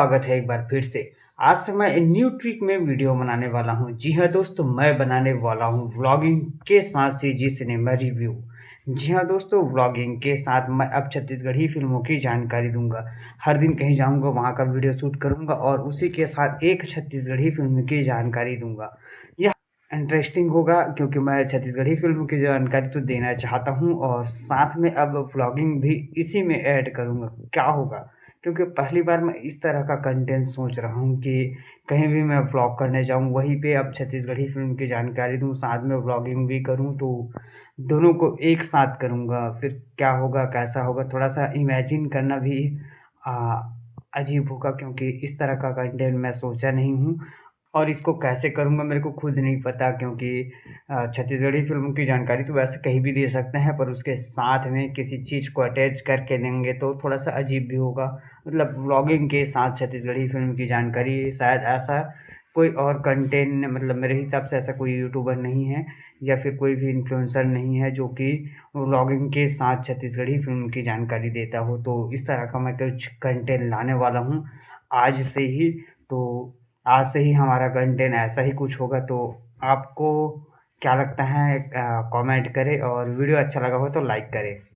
स्वागत है एक बार फिर से। आज से मैं न्यू ट्रिक में वीडियो बनाने वाला हूँ। जी हाँ दोस्तों, मैं बनाने वाला हूँ व्लॉगिंग के साथ सीजी सिनेमा रिव्यू। जी हाँ दोस्तों, व्लॉगिंग के साथ मैं अब छत्तीसगढ़ी फ़िल्मों की जानकारी दूँगा। हर दिन कहीं जाऊँगा, वहाँ का वीडियो शूट करूँगा और उसी के साथ एक छत्तीसगढ़ी फ़िल्म की जानकारी दूँगा। यह इंटरेस्टिंग होगा क्योंकि मैं छत्तीसगढ़ी फ़िल्म की जानकारी तो देना चाहता हूँ और साथ में अब व्लॉगिंग भी इसी में ऐड करूँगा। क्या होगा? क्योंकि पहली बार मैं इस तरह का कंटेंट सोच रहा हूँ कि कहीं भी मैं व्लॉग करने जाऊँ, वहीं पे अब छत्तीसगढ़ी फ़िल्म की जानकारी दूँ, साथ में व्लॉगिंग भी करूँ, तो दोनों को एक साथ करूँगा। फिर क्या होगा, कैसा होगा, थोड़ा-सा इमेजिन करना भी अ, अजीब होगा क्योंकि इस तरह का कंटेंट मैं सोचा नहीं हूँ और इसको कैसे करूँगा मेरे को खुद नहीं पता क्योंकि छत्तीसगढ़ी फ़िल्म की जानकारी तो वैसे कहीं भी दे सकते हैं, पर उसके साथ में किसी चीज़ को अटैच करके देंगे तो थोड़ा-सा अजीब भी होगा। मतलब व्लॉगिंग के साथ छत्तीसगढ़ी फ़िल्म की जानकारी शायद ऐसा कोई और कंटेंट मतलब मेरे हिसाब से ऐसा कोई यूट्यूबर नहीं है या फिर कोई भी इन्फ्लुएंसर नहीं है जो कि व्लॉगिंग के साथ छत्तीसगढ़ी फ़िल्म की जानकारी देता हो। तो इस तरह का मैं कुछ कंटेंट लाने वाला हूँ आज से ही। तो आज से ही हमारा कंटेंट ऐसा ही कुछ होगा। तो आपको क्या लगता है, कमेंट करें और वीडियो अच्छा लगा हो तो लाइक करें।